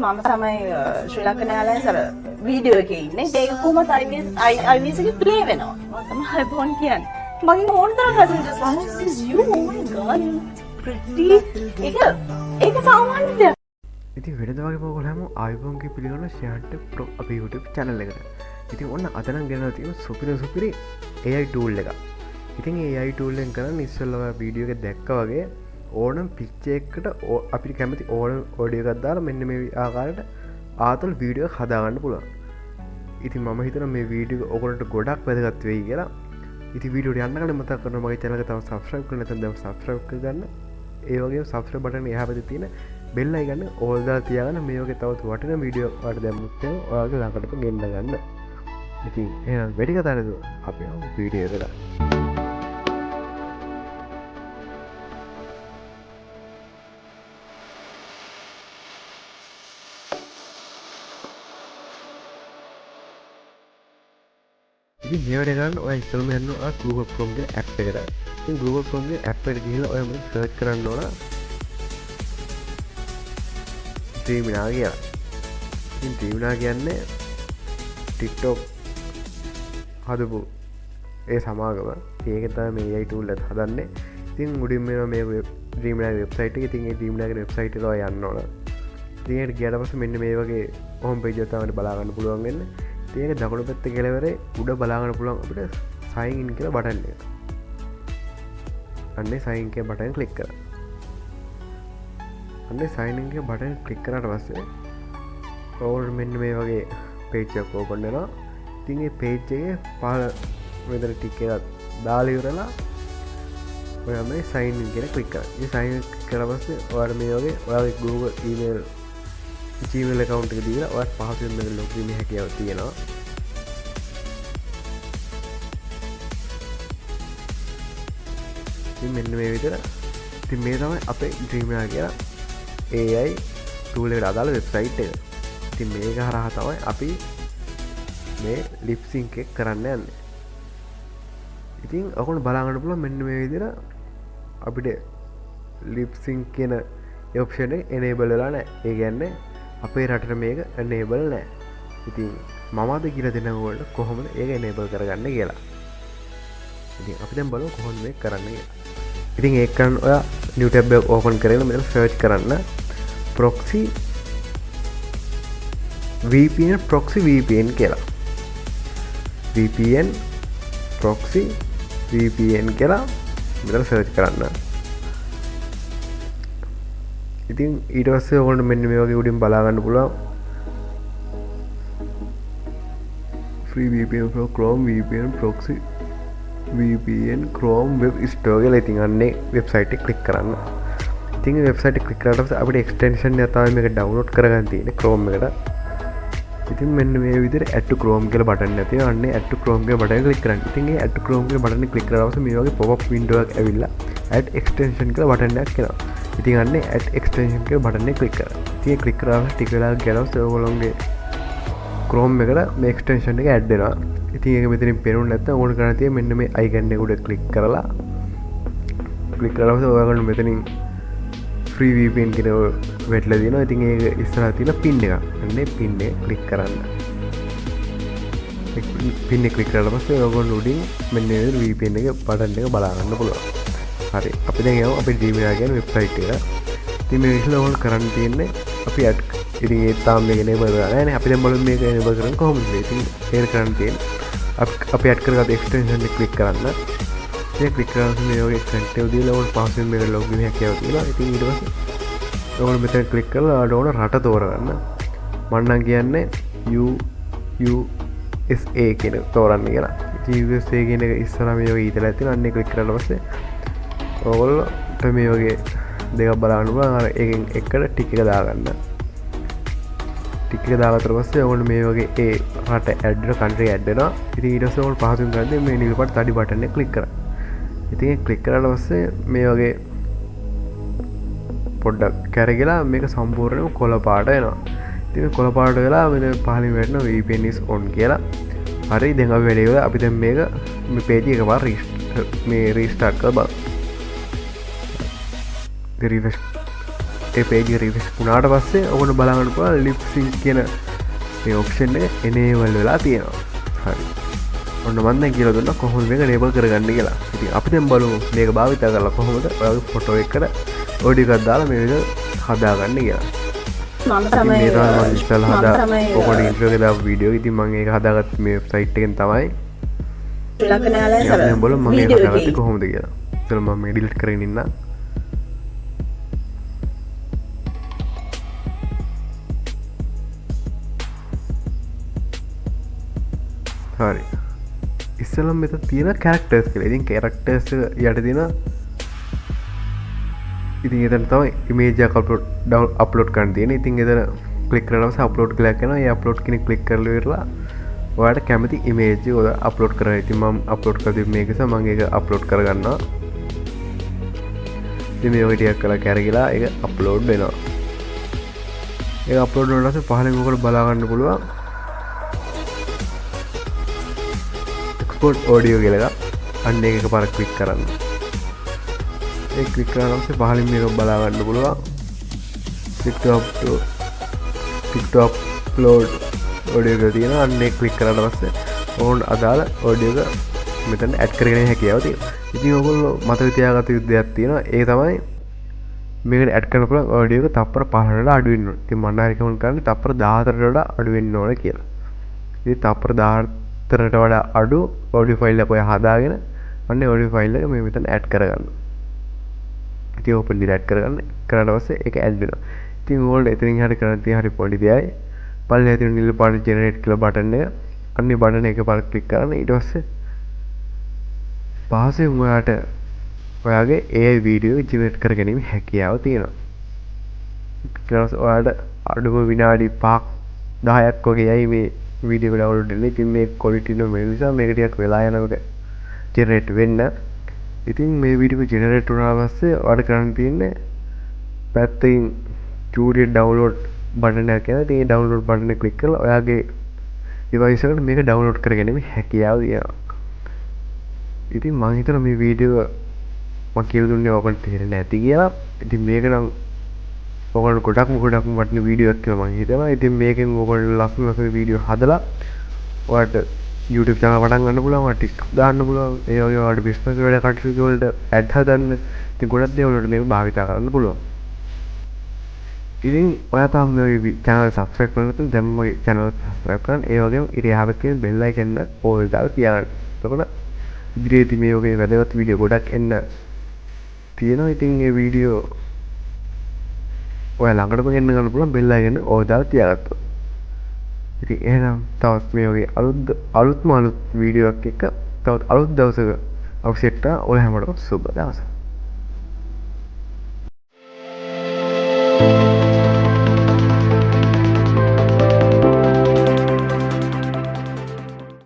මම තමයි ශ්‍රී Lankan airlines අර වීඩියෝ එකේ ඉන්නේ. ඒක කොහොමද IMS එකේ ප්ලේ වෙනවා. මම තමයි iPhone කියන්නේ. මගෙන් ඕන තරම් passengers ආවා. This is you. Oh my god. Pretty. ඒක සාමාන්‍ය දෙයක්. ඉතින් වෙනද වගේ ඔයගොල්ලෝ හැම iPhone එකේ පිළිගන්න ෂෙයාර්ට් ප්‍රෝ අපේ YouTube channel එකට. ඉතින් ඔන්න අද නම් ගෙනලා තියෙන සුපිරි AI tool එකක්. ඉතින් AI tool එකෙන් කරන්නේ ඉස්සෙල්ලා වීඩියෝ එක දැක්කා වගේ ඕනම් පික්චර් එකකට අපිට කැමති ඕන ඔඩියෝ එකක් දාලා මෙන්න මේ ආකාරයට ආතල් වීඩියෝ එකක් හදාගන්න පුළුවන්. ඉතින් මම හිතනවා මේ වීඩියෝ එක ඔයගොල්ලන්ට ගොඩක් වැදගත් වෙයි කියලා. ඉතින් වීඩියෝ එකට යන්න කලින් මතක් කරනවා මගේ channel එක තව subscribe කරලා නැත්නම් දැන් subscribe කරගන්න. ඒ වගේම subscribe button එහා පැත්තේ තියෙන bell icon එක all දාලා තියාගන්න මේ වගේ තවත් වටින වීඩියෝ වලට දැම්මොත් ඔයාලගේ ළඟට ගෙන්න ගන්න. ඉතින් එහෙනම් වැඩි කතා නැතුව අපි යමු වීඩියෝ එකට. ඉතින් මේවට ගන්න ඔය ඉස්සෙල්ම යන්න ඔය Google Chrome ගේ app එකට. ඉතින් Google Chrome ගේ app එකට ගිහලා ඔය මොකද search කරන්න ඕන Dreamina කියලා. ඉතින් Dreamina කියන්නේ TikTok හදපු ඒ සමාගම. ඒක තමයි මේ AI tool එක හදන්නේ. ඉතින් උඩින් මේ Dreamina website එක. ඉතින් ඒ Dreamina ගේ website එකට ඔය යන්න ඕන. ඉතින් ඒකට ගියාට පස්සේ මෙන්න මේ වගේ home page එක තමයි බලා ගන්න පුළුවන් වෙන්නේ. ඒක දකුණු පැත්තේ කෙළවරේ උඩ බලාගන්න පුළුවන් අපිට sign in කියලා බටන් එක. අන්නේ sign in කියන බටන් ක්ලික් කරන්න. අන්නේ sign in කියන බටන් ක්ලික් කරාට පස්සේ ඔයාලට මෙන්න මේ වගේ page එකක් open වෙනවා. ඉතින් මේ page එකේ පහළ මෙතන ටික එකක් දාලා ඉවරලා ඔයා මේ sign in කියලා ක්ලික් කරන්න. මේ sign in කරලා පස්සේ ඔයාලට මේ වගේ ඔයාගේ Google email Gmail account එක දීලා ඔයාලට පහසුවෙන් මේක log වෙන්න හැකියාව තියෙනවා. ඉතින් මෙන්න මේ විදිහට ඉතින් මේ තමයි අපේ Dreamina කියලා AI tool එකට අදාළ website එක. ඉතින් මේක හරහා තමයි අපි මේ lip sync එක කරන්න යන්නේ. ඉතින් ඔයගොල්ලෝ බලා ගන්න පුළුවන් මෙන්න මේ විදිහට අපිට lip sync කියන option එක enable වෙලා නැහැ. ඒ කියන්නේ අපේ රටට මේක enable නැහැ. ඉතින් මම අද කියලා දෙන්න ඕගොල්ලෝ කොහොමද ඒක enable කරගන්නේ කියලා. ඉතින් අපි දැන් බලමු කොහොමද මේක කරන්නේ කියලා. ඉතින් ඒක කරන්න ඔයා new tab එක open කරගෙන මෙතන search කරන්න proxy VPN කියලා. VPN proxy VPN කියලා මෙතන search කරන්න. ඉතින් ඊට පස්සේ ඔයගොල්ලෝ මෙන්න මේ වගේ උඩින් බලා ගන්න පුළුවන් free VPN for Chrome VPN proxy VPN Chrome web store කියලා. ඉතින් අන්නේ වෙබ්සයිට් එක ක්ලික් කරන්න. ඉතින් මේ වෙබ්සයිට් එක ක්ලික් කරාට පස්සේ අපිට එක්ස්ටෙන්ෂන් එක තමයි මේක ඩවුන්ලෝඩ් කරගන්න තියෙන්නේ Chrome එකට. ඉතින් මෙන්න මේ විදිහට add to Chrome කියලා බටන් එක තියෙනවා. අන්නේ add to Chrome කියලා බටන් එක ක්ලික් කරන්න. ඉතින් මේ add to Chrome කියලා බටන් එක ක්ලික් කරලා පස්සේ මේ වගේ pop up window එකක් ඇවිල්ලා add extension කියලා බටන් එකක් එනවා. ඉතින් අන්නේ add extension කියලා බටන් එක ක්ලික් කරන්න. ඉතින් ඒ ක්ලික් කරාම ටික වෙලාවක් ගියාම ඔයගොල්ලෝගේ Chrome එකට මේ extension එක add වෙනවා. ඉතින් ඒක මෙතනින් පේනුනේ නැත්නම් ඕන කරන්න තියෙන්නේ මෙන්න මේ icon එක උඩ ක්ලික් කරලා ඔයගොල්ලෝ මෙතනින් free VPN කියන වැටලා දිනවා. ඉතින් ඒක ඉස්සරහා තියෙන pin එක. අන්නේ pin එක ක්ලික් කරන්න. pin එක ක්ලික් කරලා පස්සේ ඔයගොල්ලෝ උඩින් මෙන්න මේ VPN එක බටන් එක බලා ගන්න පුළුවන්. හරි. අපි දැන් යමු අපේ Dreamina කියන වෙබ්සයිට් එකට. ඉතින් මේ විදිහට ඔයගොල්ලෝ කරන්න තියෙන්නේ අපි add ඉතින් ඒ තාම මේක enable කරලා නැහැ නේ. අපි දැන් බලමු මේක enable කරන්නේ කොහොමද. ඉතින් ඒක කරන්න තියෙන්නේ අපි add කරගත්ත extension එක ක්ලික් කරන්න. මේ ක්ලික් කරාම මේ වගේ content දීලා ඔයාලට password මේක log වෙන්න හැකියාව තියෙනවා. ඉතින් ඊට පස්සේ ඔයාලා මෙතන ක්ලික් කරලා ඕන රට තෝරගන්න. මම නම් කියන්නේ USA කියන තෝරන්න කියලා. ඉතින් USA කියන එක ඉස්සරහා මේ වගේ ඊතලා තියෙනවා. අන්නේ ක්ලික් කරලා පස්සේ ඔයාලට මේ වගේ දෙකක් බලන්න පුළුවන්. අර එකෙන් එකට ටික එක දාගන්න. ටික එක දාගත්තට පස්සේ ඔයාලට මේ වගේ ඒ රට add වෙන country add වෙනවා. ඉතින් ඊට පස්සේ ඔයාලට පහසුවෙන් කරන්නේ මේ නිල් පාට තඩි බටන් එක ක්ලික් කරන්න. ඉතින් ඒක ක්ලික් කරාට පස්සේ මේ වගේ පොඩ්ඩක් කැරගිලා මේක සම්පූර්ණයෙන්ම කොළ පාට වෙනවා. ඉතින් මේ කොළ පාට වෙලා මෙතන පහලින් වැටෙනවා VPN is on කියලා. හරි දැන් අපි වැඩේ ඉවරයි. අපි දැන් මේක මේ page එක එකපාර restart කරලා බලමු. refresh ඒ පේජ රිවිස් වුණාට පස්සේ ඔකට බලාගන්න පුළුවන් ලිප්සින් කියන ඒ ඔප්ෂන් එක එනේවල් වෙලා තියෙනවා. හරි ඔන්න මම දැන් කියලා දුන්නා කොහොමද මේක enable කරගන්න කියලා. ඉතින් අපි දැන් බලමු මේක භාවිත කරලා කොහොමද ඔයාගේ ෆොටෝ එකකට ඔඩියෝ එකක් දාලා මේක හදාගන්න කියලා. මම තමයි ඉස්සෙල්ලා හදා ඔකට ඉන්ට්‍රෝ එකේ දාපු වීඩියෝ. ඉතින් මම ඒක හදාගත්තේ මේ වෙබ්සයිට් එකෙන් තමයි. ශ්‍රී ලංකන් එයාලයින්ස් අර දැන් බලමු මම මේක වීඩියෝ හදාගත්තේ එකේ කොහොමද කියලා. ඉතින් මම මේ ඩිලීට් කරගෙන ඉන්න. හරි ඉස්සෙල්ලම මෙතන තියෙන කැරක්ටර්ස් කියලා. ඉතින් කැරක්ටර්ස් යට තියෙන ඉතින් එතන තමයි ඉමේජ් එක අප්ලෝඩ් කරන්න තියෙන්නේ. ඉතින් එතන ක්ලික් කරලා පස්සේ අප්ලෝඩ් කියලා කරනවා. ඒ අප්ලෝඩ් කෙනෙක් ක්ලික් කරලා ඉවරලා ඔයාලට කැමති ඉමේජ් එක ඔය අප්ලෝඩ් කරනවා. ඉතින් මම අප්ලෝඩ් කරලා තිබ්බ මේක නිසා මම ඒක අප්ලෝඩ් කරගන්නවා. ඉතින් මේ වගේ ටිකක් කරලා කරගිලා ඒක අප්ලෝඩ් වෙනවා. ඒක අප්ලෝඩ් වුණාට පස්සේ පහලින් ඔකට බලා ගන්න පුළුවන් එක්ස්පෝර්ට් ඔඩියෝ කියලා එකක්. අන්න ඒක එකපාරක් ක්ලික් කරන්න. ඒ ක්ලික් කරලා පස්සේ පහලින් මේක බලා ගන්න පුළුවන් click to upload ඔඩියෝ එක තියෙනවා. අන්න ඒක ක්ලික් කරලා පස්සේ ඕන් අදාළ ඔඩියෝ එක මෙතන ඇඩ් කරගෙන හැකියාව තියෙනවා. ඉතින් ඔයගොල්ලෝ මතක තියාගත යුතු දෙයක් තියෙනවා. ඒ තමයි මේකට ඇඩ් කරන්න පුළුවන් ඔඩියෝ එක තප්පර 15කට වඩා අඩු වෙන්න ඕනේ. ඉතින් මම රෙකමන්ඩ් කරන්නේ තප්පර 14කට වඩා අඩු වෙන්න ඕනේ කියලා. ඉතින් තප්පර 14කට වඩා අඩු ඔඩියෝ ෆයිල් එක ඔය හදාගෙන අන්න ඔඩියෝ ෆයිල් එක මේ මෙතන ඇඩ් කරගන්න. ඉතින් ඕපන් දිලා ඇඩ් කරගන්න. කරලා පස්සේ ඒක ඇඩ් වෙනවා. ඉතින් ඕගොල්ලෝ එතනින් හරි කරන් තියෙන හරි පොඩි දෙයයි. පල්ලෙහා තියෙන නිල් පාට ජෙනරේට් කියලා බටන් එක. අන්න ඒ බටන් එක පාරක් ක්ලික් කරන්න. ඊට පස්සේ පහසෙන් ඔයාට ඔයාගේ AI වීඩියෝ ජෙනරේට් කර ගැනීම හැකියාව තියෙනවා. ඊට පස්සේ ඔයාට අඩුම විනාඩි 5ක් 10ක් වගේ යයි මේ වීඩියෝ එක ඩවුන්ලෝඩ් වෙන්න. ඉතින් මේ ක්වොලිටි එක මේ නිසා මේක ටිකක් වෙලා යනකොට ජෙනරේට් වෙන්න. ඉතින් මේ වීඩියෝ එක ජෙනරේට් වුණාට පස්සේ ඔයාලට කරන්න තියෙන්නේ පැත්තකින් ස්ටුඩියෝ ඩවුන්ලෝඩ් බටන් එක තියෙනවා. ඉතින් ඒ ඩවුන්ලෝඩ් බටන් එක ක්ලික් කරලා ඔයාගේ ඩිවයිස් එකට මේක ඩවුන්ලෝඩ් කරගැනීමේ හැකියාව තියෙනවා. ඉතින් මම හිතනවා මේ වීඩියෝ මම කියලා දුන්නේ ඔයගොල්ලන්ට තේරෙන්නේ නැති කියලා. ඉතින් මේක නම් ඔයගොල්ලෝ ගොඩක්ම වටින වීඩියෝ එකක් කියලා මම හිතනවා. ඉතින් මේකෙන් ඔයගොල්ලෝ ලස්සන වීඩියෝ හදලා ඔයාලට YouTube channel පටන් ගන්න පුළුවන්. ඔයාලට TikTok දාන්න පුළුවන්. ඒ වගේ ඔයාලට business වැඩ කටයුතු වලට ad හදන්න. ඉතින් ගොඩක් දේවල් වලට මේක භාවිත කරන්න පුළුවන්. ඉතින් ඔයා තාම මේ channel subscribe කරලා නැත්නම් දැන් මගේ channel subscribe කරන්න. ඒ වගේම ඉතින් තියෙන bell icon එක all දාලා තියාගන්න. එතකොට ඉදිරියේදී මේ වගේ වැදගත් වීඩියෝ ගොඩක් එන්න තියෙනවා. ඉතින් මේ වීඩියෝ ඔයා ළඟටම ගෙන්න ගන්න පුළුවන් bell icon එක all දාලා තියාගත්තොත්. ඉතින් එහෙනම් තවත් මේ වගේ අලුත් වීඩියෝ එකක් එක්ක තවත් අලුත් දවසක අවශ්‍යට ඔය හැමෝටම සුබ දවසක්.